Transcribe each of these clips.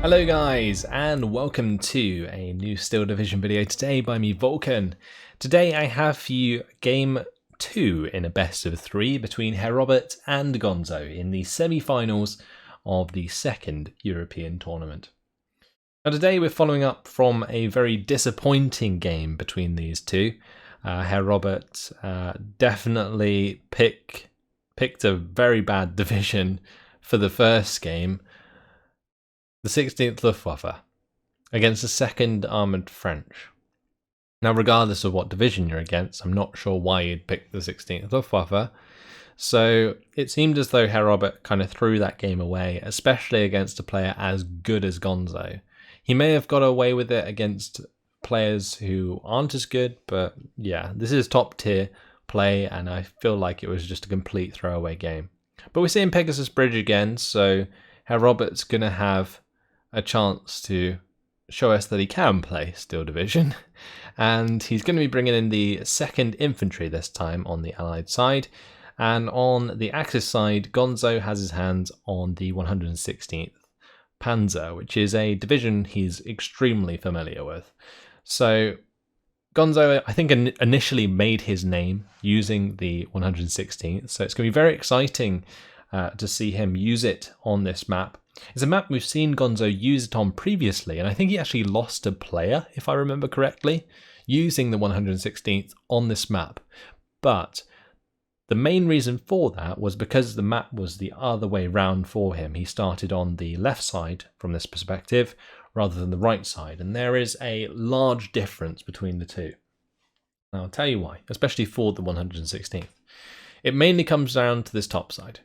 Hello guys, and welcome to a new Steel Division video today by me, Vulcan. Today I have for you game 2 in a best of 3 between Herr Robert and Gonzo in the semi-finals of the second European tournament. Now today we're following up from a very disappointing game between these two. Herr Robert definitely picked a very bad division for the first game. The 16th Luftwaffe against the 2nd Armoured French. Now regardless of what division you're against, I'm not sure why you'd pick the 16th Luftwaffe. So it seemed as though Herr Robert kind of threw that game away, especially against a player as good as Gonzo. He may have got away with it against players who aren't as good, but yeah, this is top tier play and I feel like it was just a complete throwaway game. But we're seeing Pegasus Bridge again, so Herr Robert's going to have a chance to show us that he can play Steel Division, and he's going to be bringing in the 2nd Infantry this time on the Allied side, and on the Axis side Gonzo has his hands on the 116th Panzer, which is a division he's extremely familiar with. So Gonzo, I think, initially made his name using the 116th, so it's going to be very exciting to see him use it on this map. It's a map we've seen Gonzo use it on previously, and I think he actually lost a player, if I remember correctly, using the 116th on this map. But the main reason for that was because the map was the other way round for him. He started on the left side from this perspective rather than the right side, and there is a large difference between the two. Now I'll tell you why, especially for the 116th. It mainly comes down to this top side.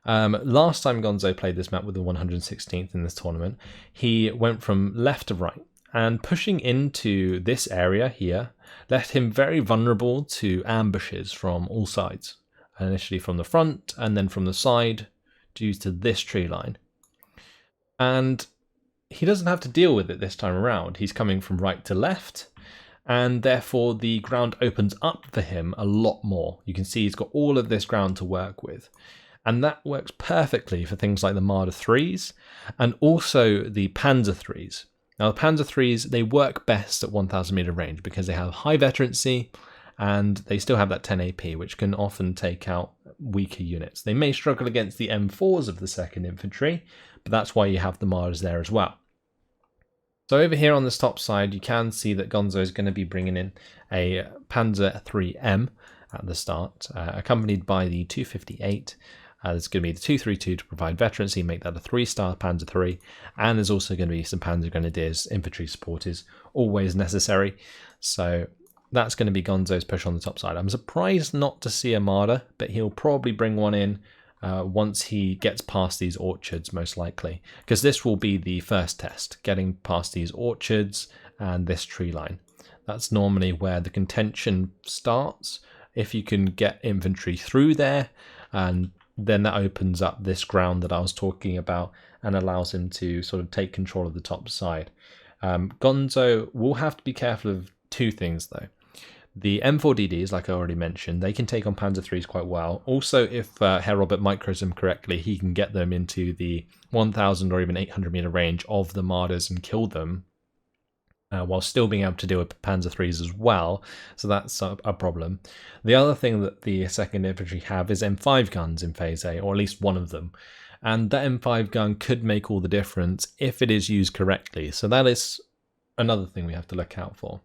Last time Gonzo played this map with the 116th in this tournament, he went from left to right, and pushing into this area here left him very vulnerable to ambushes from all sides, initially from the front and then from the side due to this tree line. And he doesn't have to deal with it this time around. He's coming from right to left, and therefore the ground opens up for him a lot more. You can see he's got all of this ground to work with. And that works perfectly for things like the Marder 3s and also the Panzer 3s. Now the Panzer 3s, they work best at 1000 meter range because they have high veterancy and they still have that 10 AP, which can often take out weaker units. They may struggle against the M4s of the 2nd Infantry, but that's why you have the Marders there as well. So over here on this top side, you can see that Gonzo is going to be bringing in a Panzer 3M at the start, accompanied by the 258. There's going to be the 232 to provide veterancy, make that a 3-star Panzer 3, and there's also going to be some Panzer Grenadiers, infantry support is always necessary. So that's going to be Gonzo's push on the top side. I'm surprised not to see a Marder, but he'll probably bring one in once he gets past these orchards, most likely, because this will be the first test, getting past these orchards and this tree line. That's normally where the contention starts. If you can get infantry through there, and then that opens up this ground that I was talking about and allows him to sort of take control of the top side. Gonzo will have to be careful of two things though. The M4DDs, like I already mentioned, they can take on Panzer 3s quite well. Also, if Herr Robert micros them correctly, he can get them into the 1000 or even 800 meter range of the Marders and kill them, while still being able to deal with Panzer 3s as well, so that's a problem. The other thing that the 2nd Infantry have is M5 guns in Phase A, or at least one of them, and that M5 gun could make all the difference if it is used correctly, so that is another thing we have to look out for.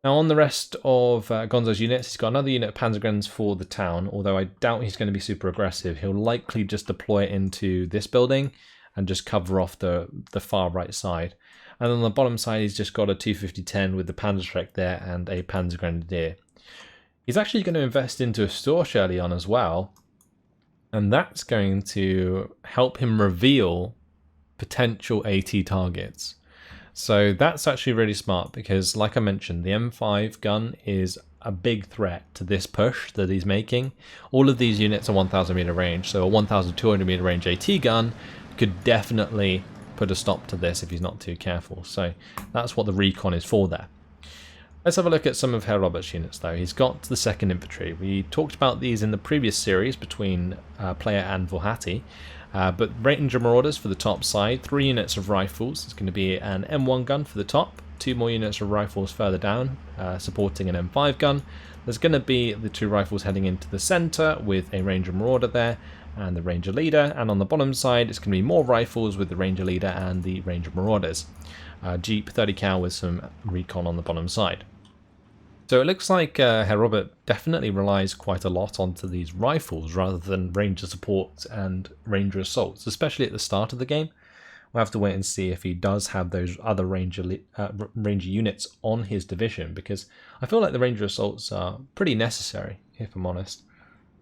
Now on the rest of Gonzo's units, he's got another unit of Panzer Guns for the town, although I doubt he's going to be super aggressive. He'll likely just deploy it into this building and just cover off the far right side. And on the bottom side, he's just got a 250-10 with the Panzerschreck there and a Panzer Grenadier. He's actually going to invest into a Storch early on as well, and that's going to help him reveal potential AT targets. So that's actually really smart because, like I mentioned, the M5 gun is a big threat to this push that he's making. All of these units are 1000 meter range, so a 1200 meter range AT gun could definitely put a stop to this if he's not too careful. So that's what the recon is for there. Let's have a look at some of Herr Robert's units though. He's got the 2nd Infantry. We talked about these in the previous series between Player and Vorhati. But Ranger Marauders for the top side, 3 units of rifles. It's going to be an M1 gun for the top, 2 more units of rifles further down, supporting an M5 gun. There's going to be the 2 rifles heading into the center with a Ranger Marauder there and the Ranger Leader, and on the bottom side it's going to be more rifles with the Ranger Leader and the Ranger Marauders. Jeep 30 cal with some recon on the bottom side. So it looks like Herr Robert definitely relies quite a lot onto these rifles rather than Ranger support and Ranger assaults, especially at the start of the game. We'll have to wait and see if he does have those other Ranger units on his division, because I feel like the Ranger assaults are pretty necessary, if I'm honest,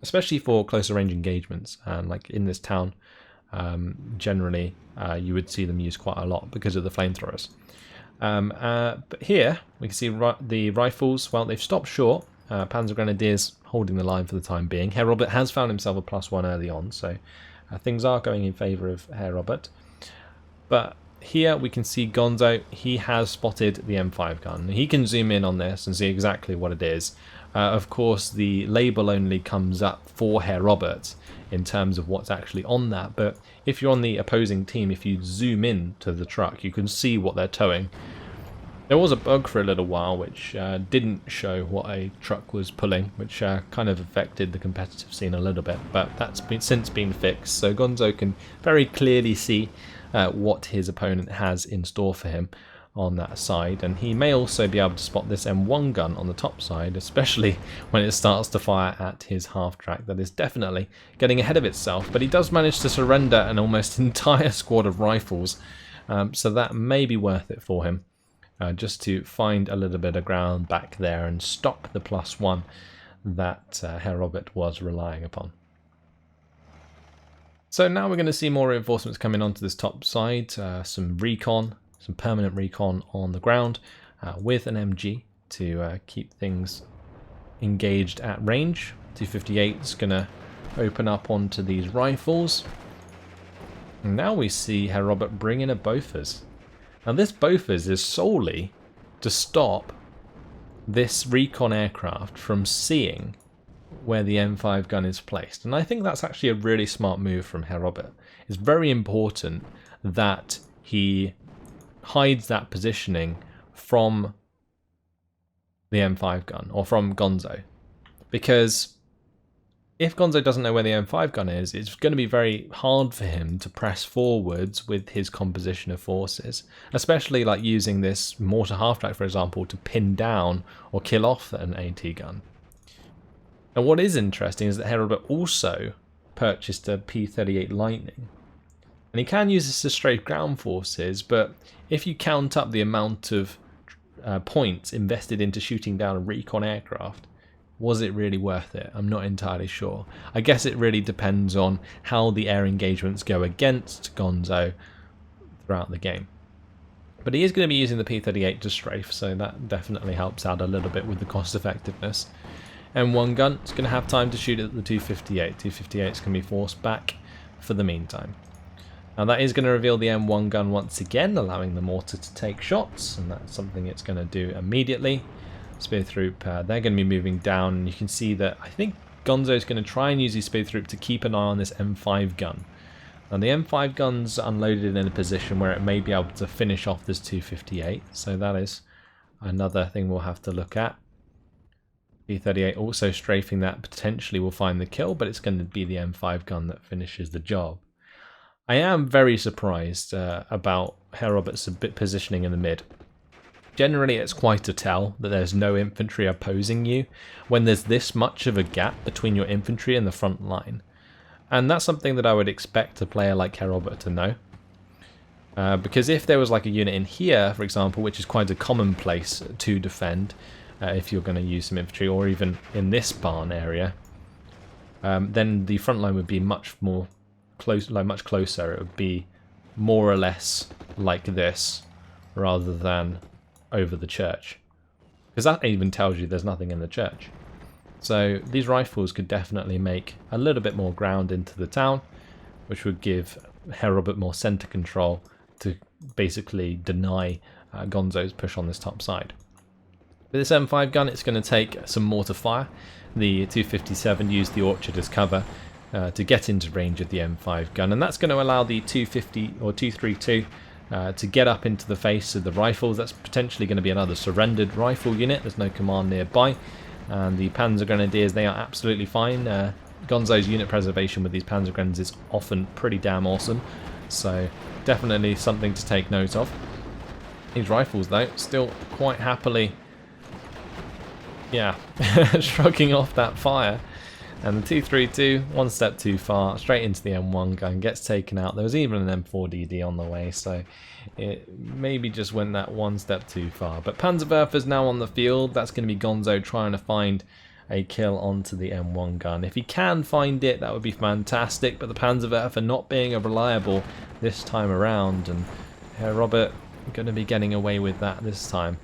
especially for closer range engagements. And like in this town, generally you would see them used quite a lot because of the flamethrowers. But here we can see the rifles. Well, they've stopped short. Panzer Grenadiers holding the line for the time being. Herr Robert has found himself a +1 early on, so things are going in favour of Herr Robert. But here we can see Gonzo. He has spotted the M5 gun. He can zoom in on this and see exactly what it is. Of course, the label only comes up for Herr Robert in terms of what's actually on that, but if you're on the opposing team, if you zoom in to the truck, you can see what they're towing. There was a bug for a little while which didn't show what a truck was pulling, which kind of affected the competitive scene a little bit, but that's since been fixed, so Gonzo can very clearly see what his opponent has in store for him on that side, and he may also be able to spot this M1 gun on the top side, especially when it starts to fire at his half track. That is definitely getting ahead of itself, but he does manage to surrender an almost entire squad of rifles, so that may be worth it for him, just to find a little bit of ground back there and stop the +1 that Herr Robert was relying upon. So now we're going to see more reinforcements coming onto this top side, some recon, some permanent recon on the ground with an MG to keep things engaged at range. 258 is going to open up onto these rifles. And now we see Herr Robert bring in a Bofors. Now this Bofors is solely to stop this recon aircraft from seeing where the M5 gun is placed. And I think that's actually a really smart move from Herr Robert. It's very important that he hides that positioning from the M5 gun, or from Gonzo, because if Gonzo doesn't know where the M5 gun is, it's going to be very hard for him to press forwards with his composition of forces, especially like using this mortar half-track, for example, to pin down or kill off an AT gun. And what is interesting is that Herr Robert also purchased a P-38 Lightning. And he can use this to strafe ground forces, but if you count up the amount of points invested into shooting down a recon aircraft, was it really worth it? I'm not entirely sure. I guess it really depends on how the air engagements go against Gonzo throughout the game. But he is going to be using the P-38 to strafe, so that definitely helps out a little bit with the cost effectiveness. M1 gun is going to have time to shoot at the 258. 258 is going to be forced back for the meantime. Now that is going to reveal the M1 gun once again, allowing the mortar to take shots, and that's something it's going to do immediately. Spear Troop, they're going to be moving down, and you can see that I think Gonzo is going to try and use his Spear Troop to keep an eye on this M5 gun. Now the M5 gun's unloaded in a position where it may be able to finish off this 258, so that is another thing we'll have to look at. P-38 also strafing that potentially will find the kill, but it's going to be the M5 gun that finishes the job. I am very surprised about Herr Robert's positioning in the mid. Generally, it's quite a tell that there's no infantry opposing you when there's this much of a gap between your infantry and the front line. And that's something that I would expect a player like Herr Robert to know. Because if there was like a unit in here, for example, which is quite a common place to defend, if you're going to use some infantry, or even in this barn area, then the front line would be much more much closer. It would be more or less like this, rather than over the church, because that even tells you there's nothing in the church. So these rifles could definitely make a little bit more ground into the town, which would give Herr Robert more center control to basically deny Gonzo's push on this top side. With this M5 gun, it's going to take some mortar fire. The 257 used the orchard as cover, to get into range of the M5 gun, and that's going to allow the 250 or 232 to get up into the face of the rifles. That's potentially going to be another surrendered rifle unit. There's no command nearby, and the Panzer Grenadiers, they are absolutely fine. Gonzo's unit preservation with these Panzer Grenadiers is often pretty damn awesome, so definitely something to take note of. These rifles, though, still quite happily, yeah, shrugging off that fire. And the 232, one step too far, straight into the M1 gun, gets taken out. There was even an M4DD on the way, so it maybe just went that one step too far. But Panzerwerfer's now on the field. That's going to be Gonzo trying to find a kill onto the M1 gun. If he can find it, that would be fantastic, but the Panzerwerfer not being reliable this time around, and Herr Robert going to be getting away with that this time.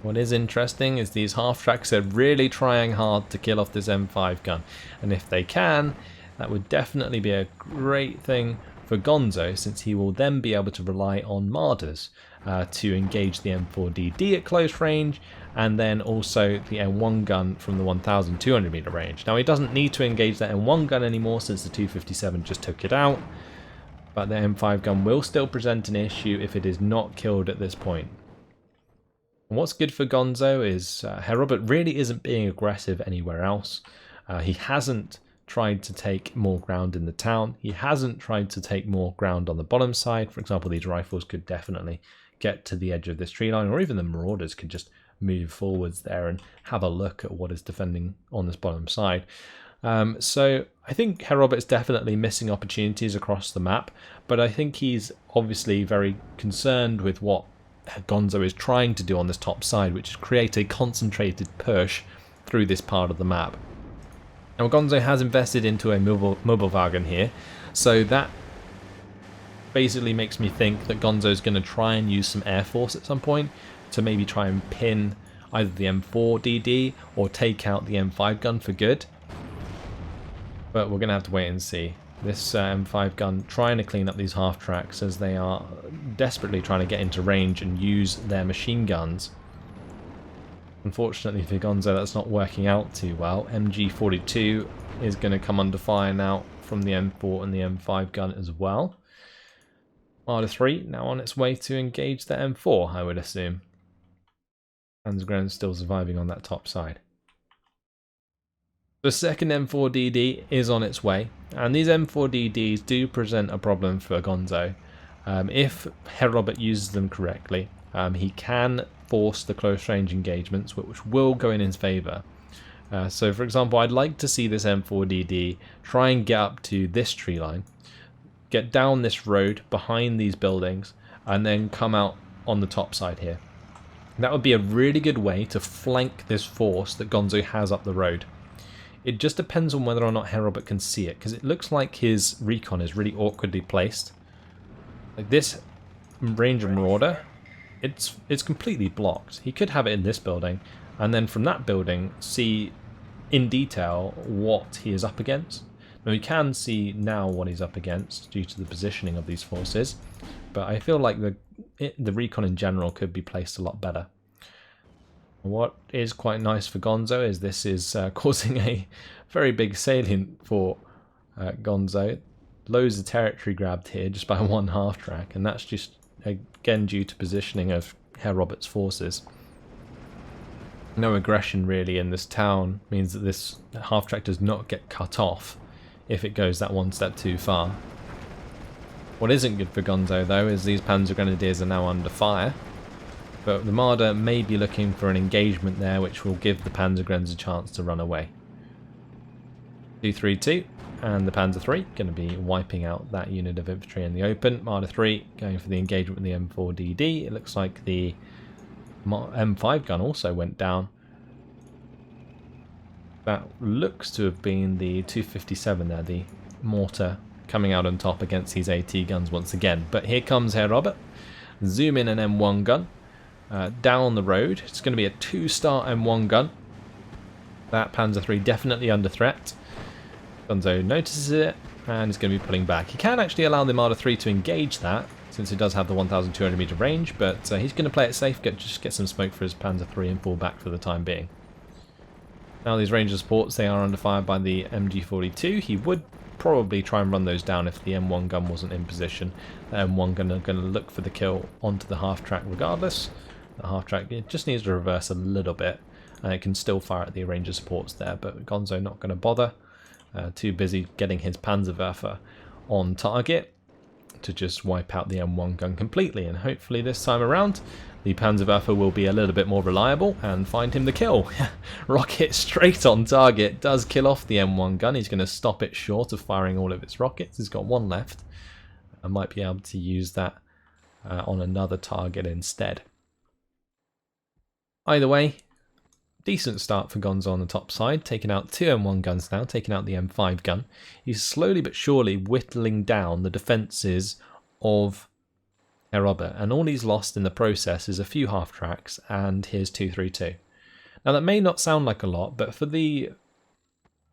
What is interesting is these half-tracks are really trying hard to kill off this M5 gun, and if they can, that would definitely be a great thing for Gonzo, since he will then be able to rely on Marders to engage the M4DD at close range, and then also the M1 gun from the 1200 meter range. Now he doesn't need to engage that M1 gun anymore since the 257 just took it out, but the M5 gun will still present an issue if it is not killed at this point. And what's good for Gonzo is Herr Robert really isn't being aggressive anywhere else. He hasn't tried to take more ground in the town. He hasn't tried to take more ground on the bottom side. For example, these rifles could definitely get to the edge of this tree line, or even the Marauders could just move forwards there and have a look at what is defending on this bottom side. So I think Herr Robert is definitely missing opportunities across the map, but I think he's obviously very concerned with what Gonzo is trying to do on this top side, which is create a concentrated push through this part of the map. Now Gonzo has invested into a mobile wagon here, so that basically makes me think that Gonzo is going to try and use some air force at some point to maybe try and pin either the M4DD or take out the M5 gun for good. But we're going to have to wait and see. This M5 gun trying to clean up these half tracks as they are desperately trying to get into range and use their machine guns. Unfortunately for Gonzo, that's not working out too well. MG42 is going to come under fire now from the M4 and the M5 gun as well. Marder 3 now on its way to engage the M4, I would assume. Panzer still surviving on that top side. The second M4DD is on its way, and these M4DDs do present a problem for Gonzo. If Herr Robert uses them correctly, he can force the close range engagements, which will go in his favour. So for example, I'd like to see this M4DD try and get up to this tree line, get down this road behind these buildings, and then come out on the top side here. That would be a really good way to flank this force that Gonzo has up the road. It just depends on whether or not Herr Robert can see it, because it looks like his recon is really awkwardly placed. Like this Ranger Marauder, it's completely blocked. He could have it in this building, and then from that building see in detail what he is up against. Now we can see now what he's up against due to the positioning of these forces, but I feel like the recon in general could be placed a lot better. What is quite nice for Gonzo is this is causing a very big salient for Gonzo. Loads of territory grabbed here just by one half track, and that's just again due to positioning of Herr Robert's forces. No aggression really in this town means that this half track does not get cut off if it goes that one step too far. What isn't good for Gonzo though is these Panzer Grenadiers are now under fire. But the Marder may be looking for an engagement there, which will give the Panzer Grenadiers a chance to run away. 232 and the Panzer 3 going to be wiping out that unit of infantry in the open. Marder 3 going for the engagement with the M4DD. It looks like the M5 gun also went down. That looks to have been the 257 there, the mortar coming out on top against these AT guns once again. But here comes Herr Robert. Zoom in an M1 gun. Down the road. It's going to be a 2-star M1 gun. That Panzer 3 definitely under threat. Gonzo notices it and is going to be pulling back. He can actually allow the Marder 3 to engage that, since it does have the 1200 meter range, but he's going to play it safe, just get some smoke for his Panzer 3 and fall back for the time being. Now these Ranger supports, they are under fire by the MG42. He would probably try and run those down if the M1 gun wasn't in position. The M1 gun are going to look for the kill onto the half track regardless. The half track, it just needs to reverse a little bit, and it can still fire at the Ranger supports there, but Gonzo not going to bother. Too busy getting his Panzerwerfer on target to just wipe out the M1 gun completely, and hopefully this time around the Panzerwerfer will be a little bit more reliable and find him the kill. Rocket straight on target, does kill off the M1 gun. He's going to stop it short of firing all of its rockets. He's got one left. I might be able to use that on another target instead. Either way, decent start for Gonzo on the top side, taking out two M1 guns now, taking out the M5 gun. He's slowly but surely whittling down the defences of Herr Robert, and all he's lost in the process is a few half tracks and his 232. Now that may not sound like a lot, but for the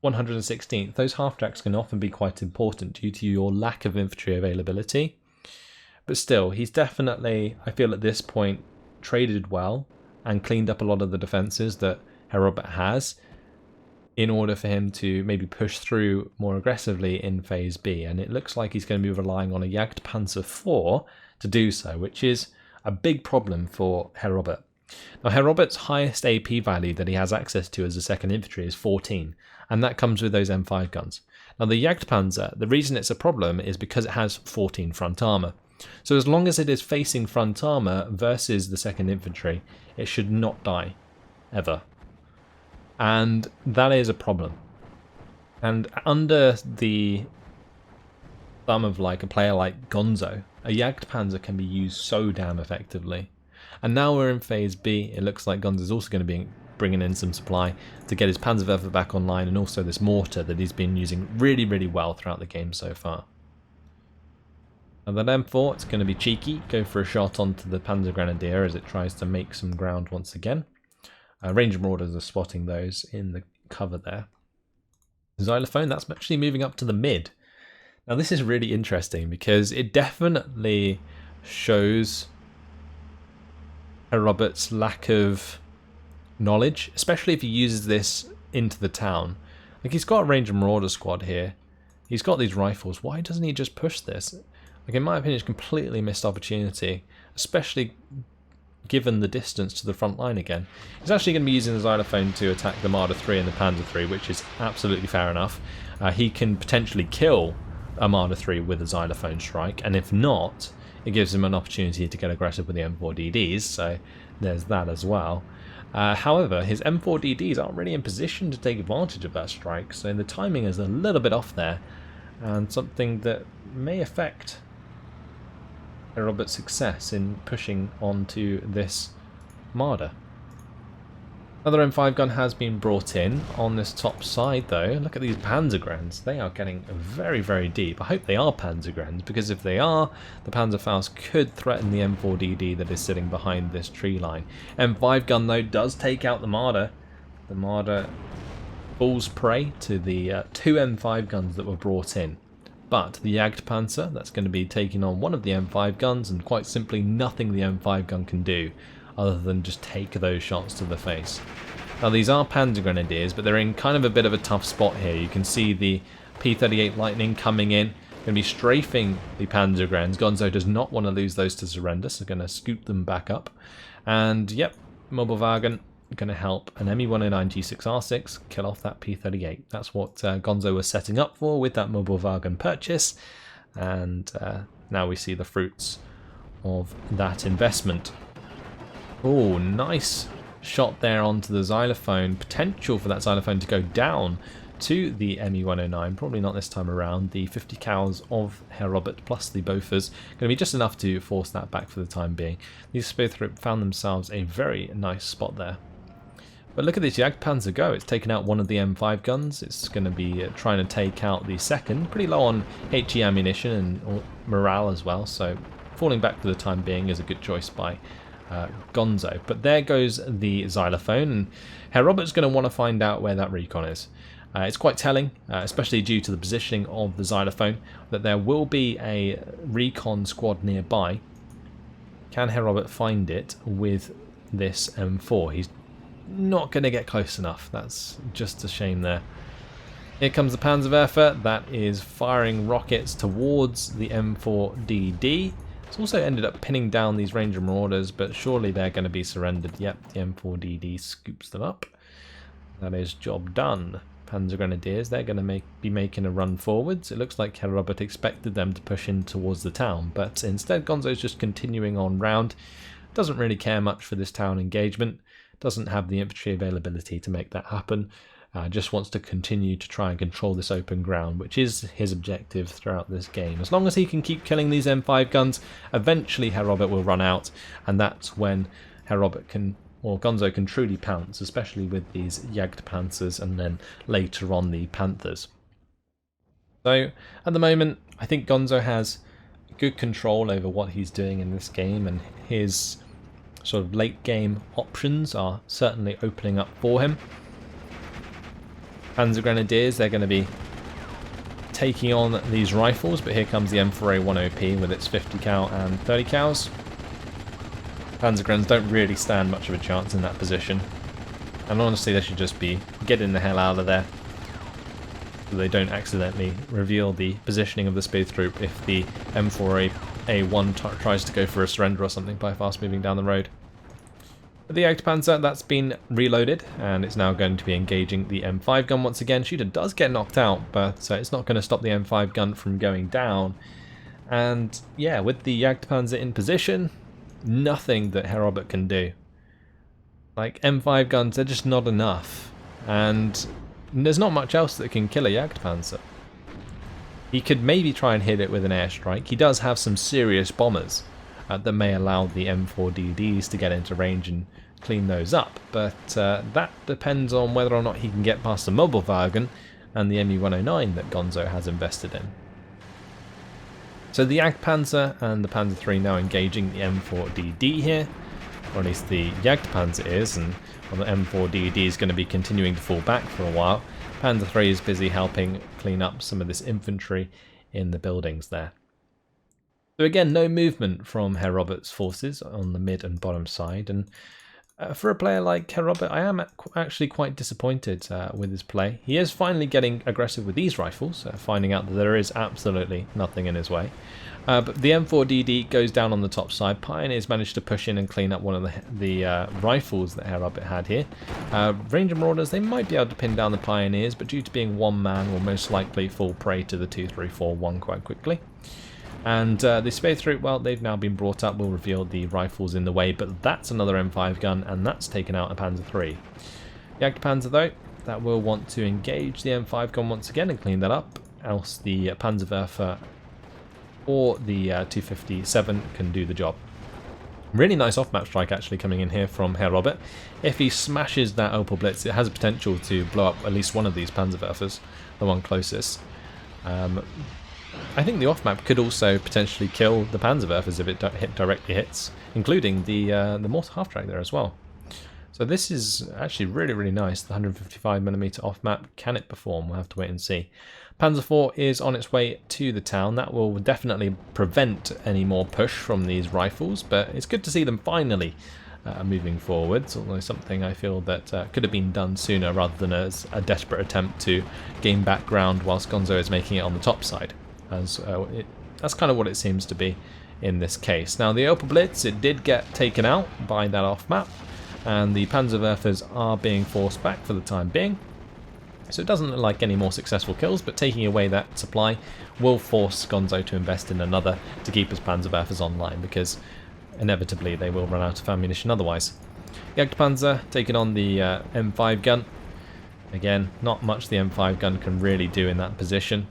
116th, those half tracks can often be quite important due to your lack of infantry availability. But still, he's definitely, I feel at this point, traded well and cleaned up a lot of the defences that Herr Robert has in order for him to maybe push through more aggressively in Phase B. And it looks like he's going to be relying on a Jagdpanzer IV to do so, which is a big problem for Herr Robert. Now, Herr Robert's highest AP value that he has access to as a second infantry is 14, and that comes with those M5 guns. Now, the Jagdpanzer, the reason it's a problem is because it has 14 front armour. So as long as it is facing front armour versus the second infantry, it should not die, ever. And that is a problem. And under the thumb of like a player like Gonzo, a Jagdpanzer can be used so damn effectively. And now we're in Phase B, it looks like Gonzo's also going to be bringing in some supply to get his Panzerwerfer back online, and also this mortar that he's been using really, really well throughout the game so far. And that M4, it's going to be cheeky, go for a shot onto the Panzer Grenadier as it tries to make some ground once again. Ranger Marauders are spotting those in the cover there. Xylophone, that's actually moving up to the mid. Now this is really interesting because it definitely shows Herr Robert's lack of knowledge, especially if he uses this into the town. Like, he's got a Ranger Marauder squad here. He's got these rifles. Why doesn't he just push this? Like, in my opinion, it's a completely missed opportunity, especially given the distance to the front line again. He's actually going to be using the Xylophone to attack the Marder 3 and the Panzer 3, which is absolutely fair enough. He can potentially kill a Marder 3 with a Xylophone strike, and if not, it gives him an opportunity to get aggressive with the M4DDs, so there's that as well. However, his M4DDs aren't really in position to take advantage of that strike, so the timing is a little bit off there, and something that may affect Herr Robert's success in pushing onto this Marder. Another M5 gun has been brought in on this top side though. Look at these Panzergrens. They are getting very, very deep. I hope they are Panzergrens, because if they are, the Panzerfaust could threaten the M4DD that is sitting behind this tree line. M5 gun though does take out the Marder. The Marder falls prey to the two M5 guns that were brought in. But the Jagdpanzer, that's going to be taking on one of the M5 guns, and quite simply nothing the M5 gun can do other than just take those shots to the face. Now these are Panzer Grenadiers, but they're in kind of a bit of a tough spot here. You can see the P-38 Lightning coming in, going to be strafing the Panzer Grens. Gonzo does not want to lose those to surrender, so going to scoop them back up. And yep, Mobilwagen going to help an ME-109 G6R6 kill off that P-38. That's what Gonzo was setting up for with that Mobilwagen purchase, and now we see the fruits of that investment. Oh, nice shot there onto the Xylophone. Potential for that Xylophone to go down to the ME-109. Probably not this time around. The 50 cals of Herr Robert plus the Bofors going to be just enough to force that back for the time being. These Spithrip found themselves a very nice spot there. But look at this Jagdpanzer go. It's taken out one of the M5 guns. It's going to be trying to take out the second. Pretty low on HE ammunition and morale as well. So falling back for the time being is a good choice by Gonzo. But there goes the Xylophone, and Herr Robert's going to want to find out where that recon is. It's quite telling, especially due to the positioning of the Xylophone, that there will be a recon squad nearby. Can Herr Robert find it with this M4? He's not going to get close enough. That's just a shame there. Here comes the Panzerwerfer. That is firing rockets towards the M4DD. It's also ended up pinning down these Ranger Marauders, but surely they're going to be surrendered. Yep, the M4DD scoops them up. That is job done. Panzer Grenadiers, they're going to be making a run forwards. It looks like Herr Robert expected them to push in towards the town, but instead Gonzo's just continuing on round. Doesn't really care much for this town engagement. Doesn't have the infantry availability to make that happen. Just wants to continue to try and control this open ground, which is his objective throughout this game. As long as he can keep killing these M5 guns, eventually Herr Robert will run out, and that's when Herr Robert can, or Gonzo can truly pounce, especially with these Jagdpanzers and then later on the Panthers. So at the moment, I think Gonzo has good control over what he's doing in this game, and his sort of late game options are certainly opening up for him. Panzer Grenadiers, they're going to be taking on these rifles, but here comes the M4A1OP with its 50 cal and 30 cals. Panzer Grens don't really stand much of a chance in that position, and honestly they should just be getting the hell out of there so they don't accidentally reveal the positioning of the speed troop if the M4A1 tries to go for a surrender or something by fast moving down the road. The Jagdpanzer, that's been reloaded, and it's now going to be engaging the M5 gun once again. Shooter does get knocked out, but it's not going to stop the M5 gun from going down. And yeah, with the Jagdpanzer in position, nothing that Herr Robert can do. Like, M5 guns, they're just not enough. And there's not much else that can kill a Jagdpanzer. He could maybe try and hit it with an airstrike. He does have some serious bombers that may allow the M4DDs to get into range and clean those up, but that depends on whether or not he can get past the Mobilwagen and the ME-109 that Gonzo has invested in. So the Jagdpanzer and the Panzer III now engaging the M4DD here, or at least the Jagdpanzer is, and well, the M4DD is going to be continuing to fall back for a while. Panzer III is busy helping clean up some of this infantry in the buildings there. So again, no movement from Herr Robert's forces on the mid and bottom side, and for a player like Herr Robert, I am actually quite disappointed with his play. He is finally getting aggressive with these rifles, finding out that there is absolutely nothing in his way. But the M4DD goes down on the top side. Pioneers managed to push in and clean up one of the rifles that Herr Robert had here. Ranger Marauders, they might be able to pin down the Pioneers, but due to being one man, will most likely fall prey to the 2-3-4-1 quite quickly. And the Space Troop, well, they've now been brought up, will reveal the rifles in the way, but that's another M5 gun, and that's taken out a Panzer III. The Jagdpanzer, though, that will want to engage the M5 gun once again and clean that up, else the Panzerwerfer or the 257 can do the job. Really nice off-map strike actually coming in here from Herr Robert. If he smashes that Opel Blitz, it has a potential to blow up at least one of these Panzerwerfers, the one closest. I think the off-map could also potentially kill the Panzerwerfers if it directly hits, including the mortar half-track there as well. So this is actually really nice. The 155mm off-map, can it perform? We'll have to wait and see. Panzer IV is on its way to the town. That will definitely prevent any more push from these rifles, but it's good to see them finally moving forwards, although something I feel that could have been done sooner rather than as a desperate attempt to gain back ground whilst Gonzo is making it on the top side. As that's kind of what it seems to be in this case. Now the Opel Blitz, it did get taken out by that off-map, and the Panzerwerfers are being forced back for the time being. So it doesn't look like any more successful kills, but taking away that supply will force Gonzo to invest in another to keep his Panzerwerfers online, because inevitably they will run out of ammunition otherwise. Jagdpanzer taking on the M5 gun. Again, not much the M5 gun can really do in that position.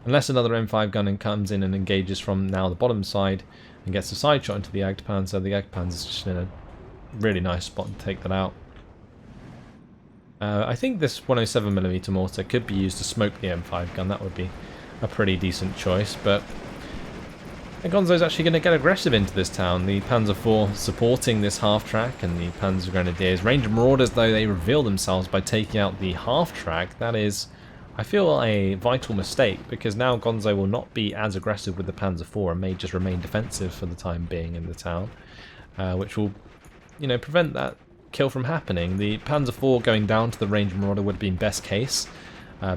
Unless another M5 gun comes in and engages from now the bottom side and gets a side shot into the Jagdpanzer, the Jagdpanzer's just in a really nice spot to take that out. I think this 107mm mortar could be used to smoke the M5 gun. That would be a pretty decent choice, but Gonzo's actually going to get aggressive into this town. The Panzer IV supporting this half-track, and the Panzer Grenadiers. Ranger Marauders, though, they reveal themselves by taking out the half-track. That is, I feel, a vital mistake, because now Gonzo will not be as aggressive with the Panzer IV and may just remain defensive for the time being in the town, which will, prevent that kill from happening. The Panzer IV going down to the Ranger Marauder would have been best case,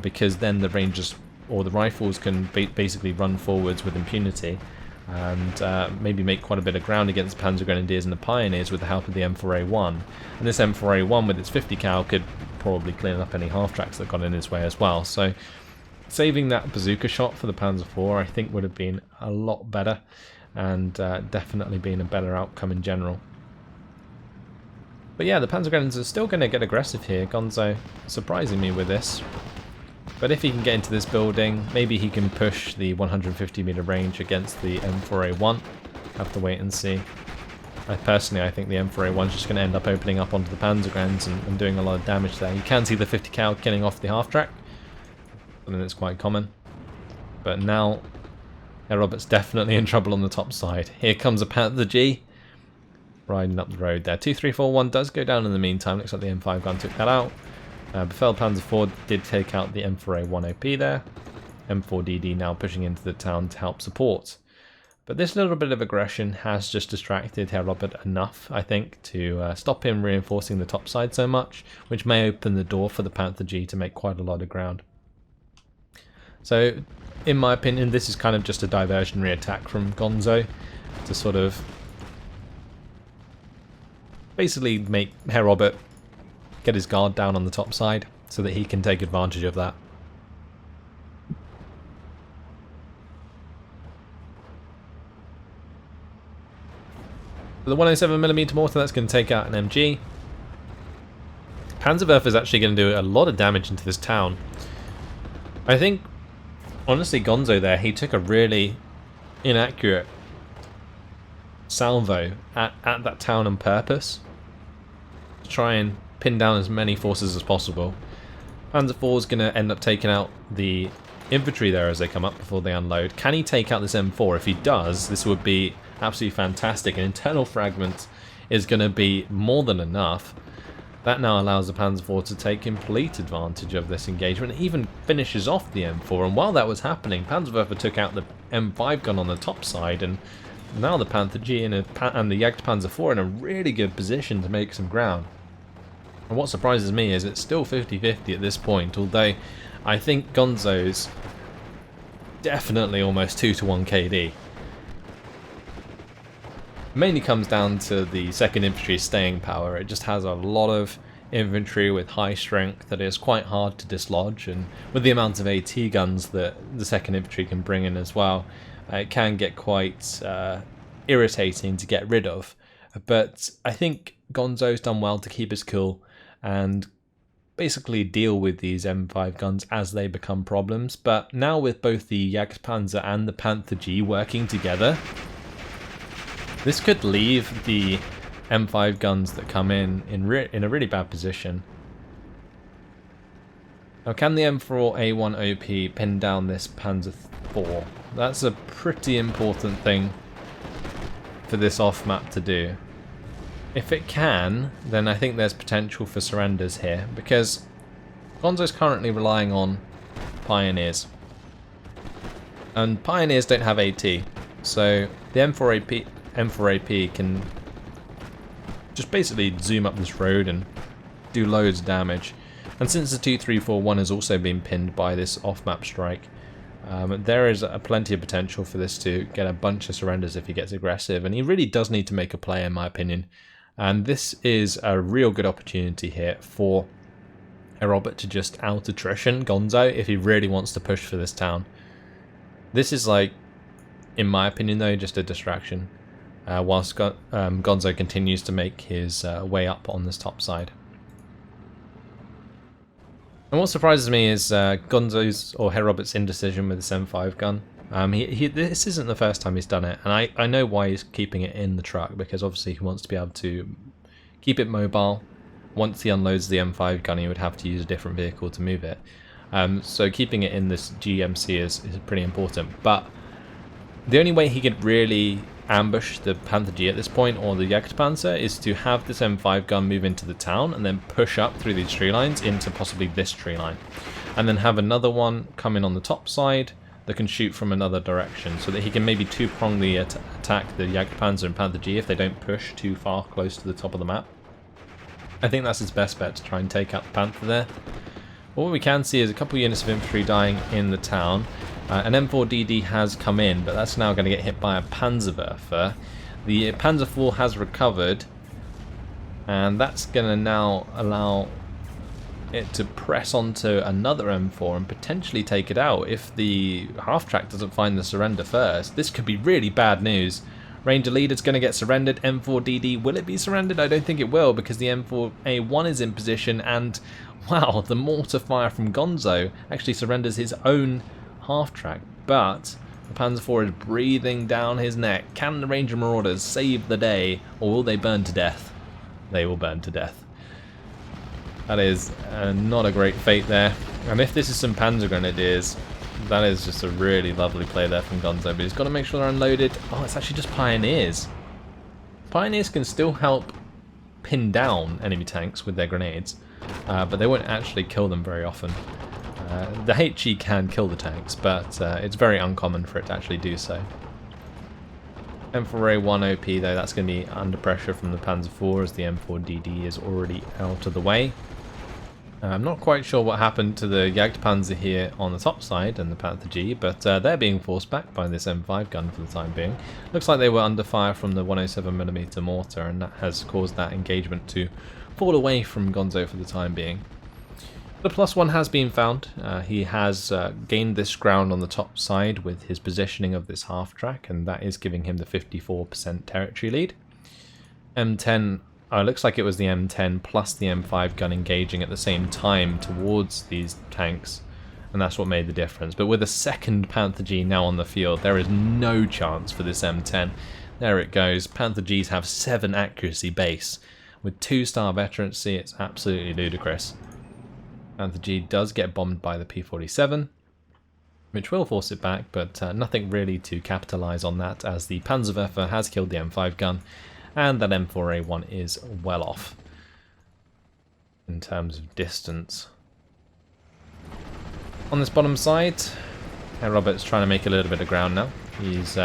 because then the Rangers or the rifles can basically run forwards with impunity and maybe make quite a bit of ground against the Panzer Grenadiers and the Pioneers with the help of the M4A1. And this M4A1 with its 50 cal could probably clean up any half-tracks that got in its way as well. So saving that bazooka shot for the Panzer IV I think would have been a lot better, and definitely been a better outcome in general. But yeah, the Panzer Grenadiers are still going to get aggressive here. Gonzo surprising me with this. But if he can get into this building, maybe he can push the 150 meter range against the M4A1. Have to wait and see. I think the M4A1 is just going to end up opening up onto the Panzer Grens and doing a lot of damage there. You can see the 50 cal killing off the half track. I mean, it's quite common. But now, Herr Robert's definitely in trouble on the top side. Here comes a Panther G riding up the road there. 2341 does go down in the meantime. Looks like the M5 gun took that out. Befell Panzer IV did take out the M4A1 OP there. M4DD now pushing into the town to help support. But this little bit of aggression has just distracted Herr Robert enough, I think, to stop him reinforcing the top side so much, which may open the door for the Panther G to make quite a lot of ground. So, in my opinion, this is kind of just a diversionary attack from Gonzo to sort of basically make Herr Robert get his guard down on the top side so that he can take advantage of that. The 107mm mortar, that's going to take out an MG. Panzerwerfer is actually going to do a lot of damage into this town. I think, honestly, Gonzo there, he took a really inaccurate salvo at that town on purpose to try and pin down as many forces as possible. Panzer IV is going to end up taking out the infantry there as they come up before they unload. Can he take out this M4? If he does, this would be absolutely fantastic. An internal fragment is going to be more than enough. That now allows the Panzer IV to take complete advantage of this engagement. It even finishes off the M4, and while that was happening, Panzerwerfer took out the M5 gun on the top side, and now the Panther G and the Jagdpanzer IV in a really good position to make some ground. And what surprises me is it's still 50-50 at this point, although I think Gonzo's definitely almost 2-to-1 KD. Mainly comes down to the 2nd Infantry's staying power. It just has a lot of infantry with high strength that is quite hard to dislodge, and with the amount of AT guns that the 2nd Infantry can bring in as well, it can get quite irritating to get rid of. But I think Gonzo's done well to keep his cool and basically deal with these M5 guns as they become problems. But now with both the Jagdpanzer and the Panther G working together, this could leave the M5 guns that come in a really bad position. Now, can the M4A1 OP pin down this Panzer IV? That's a pretty important thing for this off-map to do. If it can, then I think there's potential for surrenders here, because Gonzo's currently relying on Pioneers. And Pioneers don't have AT, so the M4AP can just basically zoom up this road and do loads of damage. And since the 2341 has also been pinned by this off-map strike, there is plenty of potential for this to get a bunch of surrenders if he gets aggressive, and he really does need to make a play in my opinion. And this is a real good opportunity here for Herr Robert to just out-attrition Gonzo if he really wants to push for this town. This is, like, in my opinion though, just a distraction, whilst Gonzo continues to make his way up on this top side. And what surprises me is Gonzo's, or Herr Robert's, indecision with this M5 gun. This isn't the first time he's done it, and I know why he's keeping it in the truck, because obviously he wants to be able to keep it mobile. Once he unloads the M5 gun, he would have to use a different vehicle to move it. So keeping it in this GMC is pretty important. But the only way he could really ambush the Panther G at this point, or the Jagdpanzer, is to have this M5 gun move into the town and then push up through these tree lines into possibly this tree line, and then have another one come in on the top side that can shoot from another direction, so that he can maybe two-prong the attack the Jagdpanzer and Panther G if they don't push too far close to the top of the map. I think that's his best bet, to try and take out the Panther there. What we can see is a couple units of infantry dying in the town. An M4DD has come in, but that's now going to get hit by a Panzerwerfer. The Panzer IV has recovered, and that's going to now allow it to press onto another M4 and potentially take it out if the half-track doesn't find the surrender first. This could be really bad news. Ranger leader's going to get surrendered. M4DD, will it be surrendered? I don't think it will, because the M4A1 is in position, and wow, the mortar fire from Gonzo actually surrenders his own half-track, but the Panzer IV is breathing down his neck. Can the Ranger Marauders save the day, or will they burn to death? They will burn to death. That is not a great fate there. And if this is some Panzer Grenadiers, that is just a really lovely play there from Gonzo. But he's got to make sure they're unloaded. Oh, it's actually just Pioneers. Pioneers can still help pin down enemy tanks with their grenades, but they won't actually kill them very often. The HE can kill the tanks, but it's very uncommon for it to actually do so. M4A1 OP though, that's going to be under pressure from the Panzer IV as the M4DD is already out of the way. I'm not quite sure what happened to the Jagdpanzer here on the top side and the Panther G, but they're being forced back by this M5 gun for the time being. Looks like they were under fire from the 107mm mortar, and that has caused that engagement to fall away from Gonzo for the time being. The +1 has been found. He has gained this ground on the top side with his positioning of this half-track, and that is giving him the 54% territory lead. M10, looks like it was the M10 plus the M5 gun engaging at the same time towards these tanks, and that's what made the difference. But with a second Panther G now on the field, there is no chance for this M10. There it goes. Panther Gs have 7 accuracy base. With 2-star veterancy, it's absolutely ludicrous. Panther G does get bombed by the P-47, which will force it back, but nothing really to capitalise on that, as the Panzerwerfer has killed the M5 gun, and that M4A1 is well off in terms of distance. On this bottom side, Herr Robert's trying to make a little bit of ground now. He's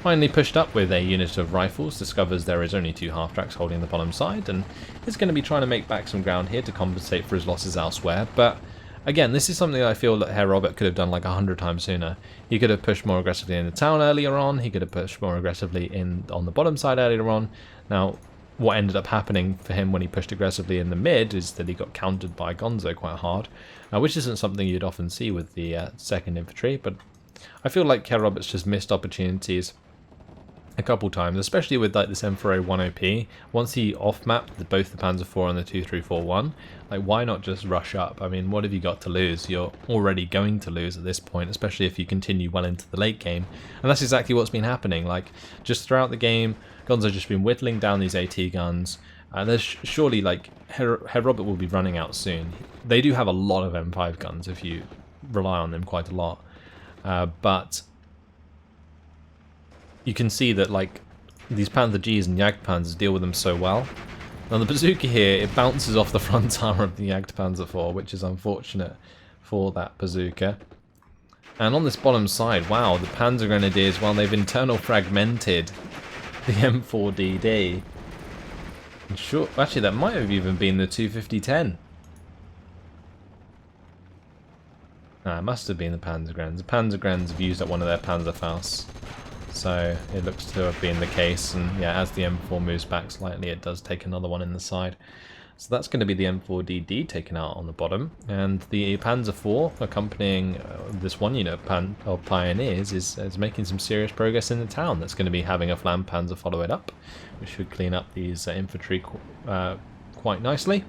finally pushed up with a unit of rifles, discovers there is only 2 half-tracks holding the bottom side, and is going to be trying to make back some ground here to compensate for his losses elsewhere. But again, this is something I feel that Herr Robert could have done like 100 times sooner. He could have pushed more aggressively in the town earlier on, he could have pushed more aggressively on the bottom side earlier on. Now, what ended up happening for him when he pushed aggressively in the mid is that he got countered by Gonzo quite hard, which isn't something you'd often see with the 2nd Infantry, but I feel like Herr Robert's just missed opportunities a couple times, especially with like this M4A1 OP. Once he off-mapped both the Panzer IV and the 2341, like, why not just rush up? I mean, what have you got to lose? You're already going to lose at this point, especially if you continue well into the late game. And that's exactly what's been happening. Like, just throughout the game, Gonzo's just been whittling down these AT guns. There's surely, like, Herr Robert will be running out soon. They do have a lot of M5 guns if you rely on them quite a lot. But you can see that, like, these Panther Gs and Jagdpanzers deal with them so well. Now the bazooka here, it bounces off the front armor of the Jagdpanzer IV, which is unfortunate for that bazooka. And on this bottom side, wow, the Panzer Grenadiers, while they've internal fragmented the M4DD. And sure, actually that might have even been the 250-10. Nah, it must have been the Panzergrens. The Panzergrens have used up one of their Panzerfausts, so it looks to have been the case. And yeah, as the M4 moves back slightly, it does take another one in the side. So that's going to be the M4DD taken out on the bottom, and the Panzer IV accompanying this one unit of Pioneers is making some serious progress in the town. That's going to be having a Flam Panzer follow it up, which should clean up these infantry quite nicely.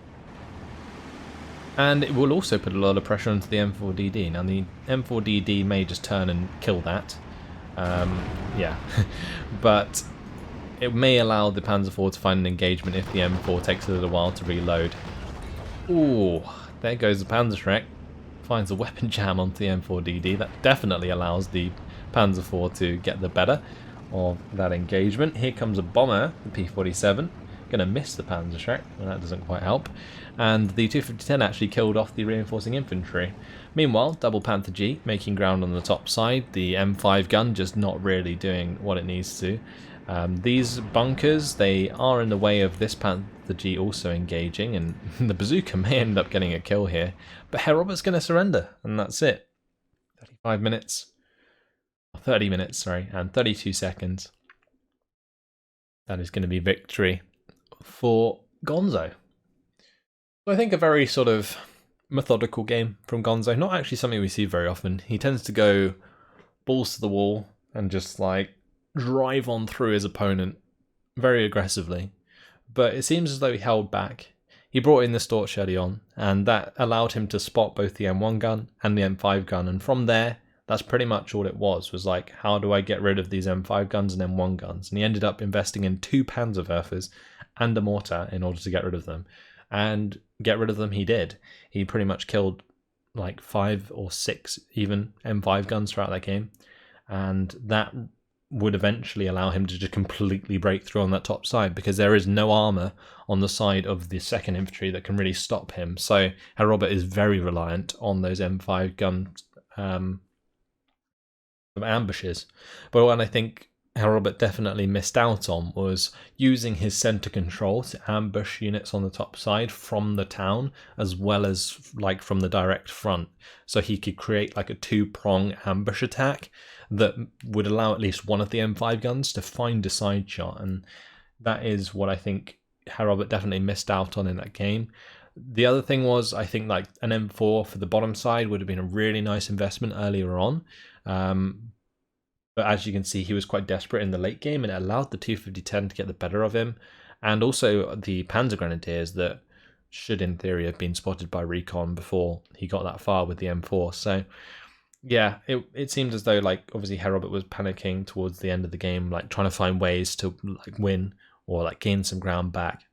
And it will also put a lot of pressure onto the M4DD. Now the M4DD may just turn and kill that, yeah, but it may allow the Panzer IV to find an engagement if the M4 takes a little while to reload. Ooh, there goes the Panzerschreck. Finds a weapon jam onto the M4DD. That definitely allows the Panzer IV to get the better of that engagement. Here comes a bomber, the P-47. Going to miss the Panzerschreck, and that doesn't quite help. And the 250-10 actually killed off the reinforcing infantry. Meanwhile, double Panther G making ground on the top side. The M5 gun just not really doing what it needs to. These bunkers, they are in the way of this Panther G also engaging, and the bazooka may end up getting a kill here. But Herr Robert's going to surrender, and that's it. 35 minutes. 30 minutes, sorry, and 32 seconds. That is going to be victory for Gonzo. So I think a very sort of methodical game from Gonzo. Not actually something we see very often. He tends to go balls to the wall and just like drive on through his opponent very aggressively. But it seems as though he held back. He brought in the Storch early on, and that allowed him to spot both the M1 gun and the M5 gun. And from there, that's pretty much all it was like, how do I get rid of these M5 guns and M1 guns? And he ended up investing in 2 Panzerwerfers and a mortar in order to get rid of them. And get rid of them he did. He pretty much killed like 5 or 6 even M5 guns throughout that game. And that would eventually allow him to just completely break through on that top side, because there is no armor on the side of the 2nd Infantry that can really stop him. So Herr Robert is very reliant on those M5 gun ambushes. But what I think Herr Robert definitely missed out on was using his center control to ambush units on the top side from the town, as well as like from the direct front, so he could create like a 2-prong ambush attack that would allow at least one of the M5 guns to find a side shot. And that is what I think Herr Robert definitely missed out on in that game. The other thing was, I think like an M4 for the bottom side would have been a really nice investment earlier on. But as you can see, he was quite desperate in the late game, and it allowed the 250-10 to get the better of him. And also the Panzer Grenadiers that should in theory have been spotted by recon before he got that far with the M4. So yeah, it seemed as though like obviously Herr Robert was panicking towards the end of the game, like trying to find ways to like win or like gain some ground back.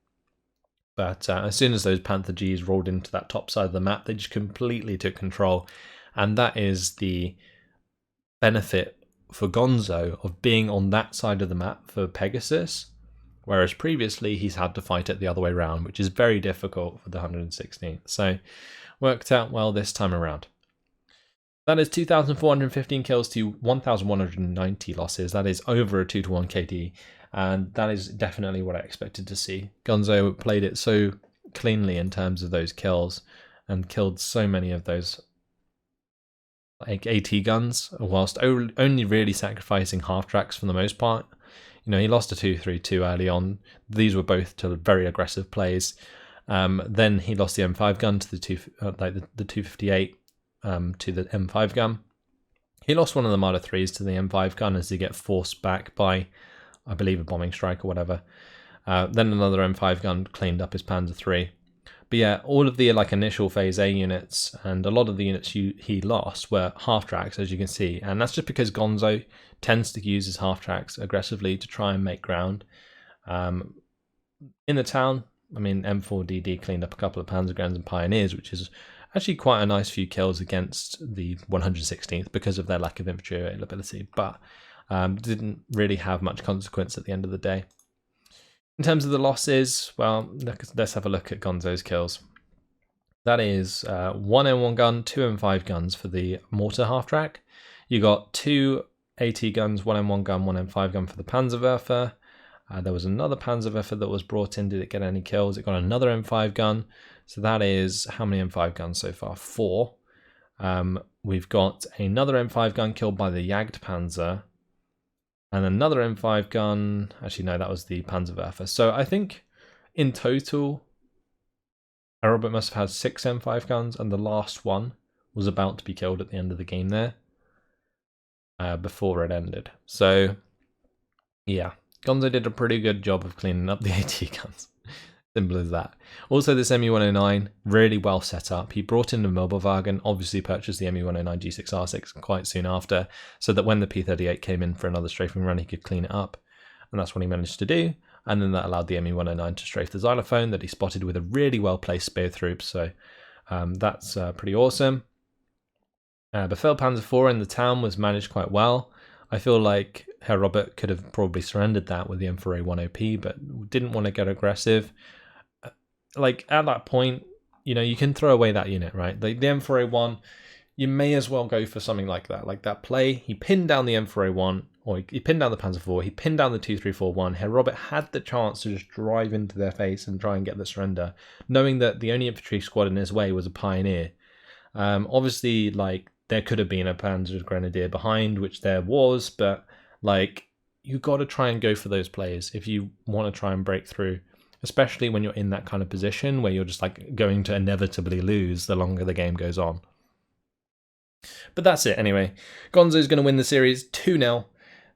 But as soon as those Panther Gs rolled into that top side of the map, they just completely took control. And that is the benefit for Gonzo of being on that side of the map for Pegasus, whereas previously he's had to fight it the other way around, which is very difficult for the 116th. So worked out well this time around. That is 2,415 kills to 1,190 losses. That is over a 2-to-1 KD, and that is definitely what I expected to see. Gonzo played it so cleanly in terms of those kills and killed so many of those like AT guns, whilst only really sacrificing half tracks for the most part. You know, he lost a 2-3-2 early on. These were both to very aggressive plays. Then he lost the M5 gun to the 258 to the M5 gun. He lost one of the Marder 3s to the M5 gun as he get forced back by, I believe, a bombing strike or whatever. Then another M5 gun cleaned up his Panzer 3. But yeah, all of the like initial phase A units and a lot of the units he lost were half tracks, as you can see, and that's just because Gonzo tends to use his half tracks aggressively to try and make ground. In the town, I mean, M4DD cleaned up a couple of Panzergrens and Pioneers, which is actually quite a nice few kills against the 116th because of their lack of infantry availability, but didn't really have much consequence at the end of the day. In terms of the losses, well, let's have a look at Gonzo's kills. That is 1 M1 gun, 2 M5 guns for the mortar half track. You got 2 AT guns, 1 M1 gun, 1 M5 gun for the Panzerwerfer. There was another Panzerwerfer that was brought in. Did it get any kills? It got another M5 gun. So that is how many M5 guns so far? 4. We've got another M5 gun killed by the Jagdpanzer. And another M5 gun. Actually, no, that was the Panzerwerfer. So I think in total, Herr Robert must have had 6 M5 guns, and the last one was about to be killed at the end of the game there before it ended. So yeah, Gonzo did a pretty good job of cleaning up the AT guns. Simple as that. Also, this ME109, really well set up. He brought in the Mobilwagen, obviously purchased the ME109 G6R6 quite soon after, so that when the P38 came in for another strafing run, he could clean it up. And that's what he managed to do. And then that allowed the ME109 to strafe the xylophone that he spotted with a really well-placed spear troops. So that's pretty awesome. Befehl Panzer IV in the town was managed quite well. I feel like Herr Robert could have probably surrendered that with the M4A1OP, but didn't want to get aggressive. Like, at that point, you know, you can throw away that unit, right? The M4A1, you may as well go for something like that. Like that play, he pinned down the M4A1 or he pinned down the Panzer IV, he pinned down the 2341. Herr Robert had the chance to just drive into their face and try and get the surrender, knowing that the only infantry squad in his way was a pioneer. Obviously, like, there could have been a Panzer Grenadier behind, which there was, but like, you got to try and go for those players if you want to try and break through, especially when you're in that kind of position where you're just like going to inevitably lose the longer the game goes on. But that's it anyway. Gonzo's going to win the series 2-0,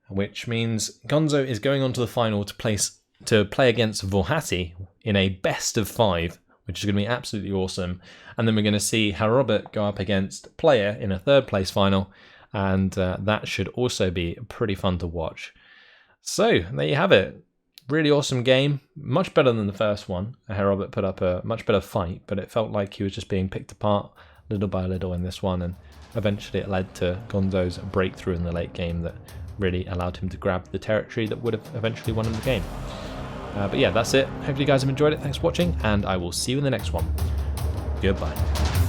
which means Gonzo is going on to the final to play against Volhati in a best of 5, which is going to be absolutely awesome. And then we're going to see Herr Robert go up against Player in a 3rd place final, and that should also be pretty fun to watch. So there you have it. Really awesome game, much better than the first one. Herr Robert put up a much better fight, but it felt like he was just being picked apart little by little in this one, and eventually it led to Gonzo's breakthrough in the late game that really allowed him to grab the territory that would have eventually won him the game. But yeah, that's it. Hopefully you guys have enjoyed it. Thanks for watching, and I will see you in the next one. Goodbye.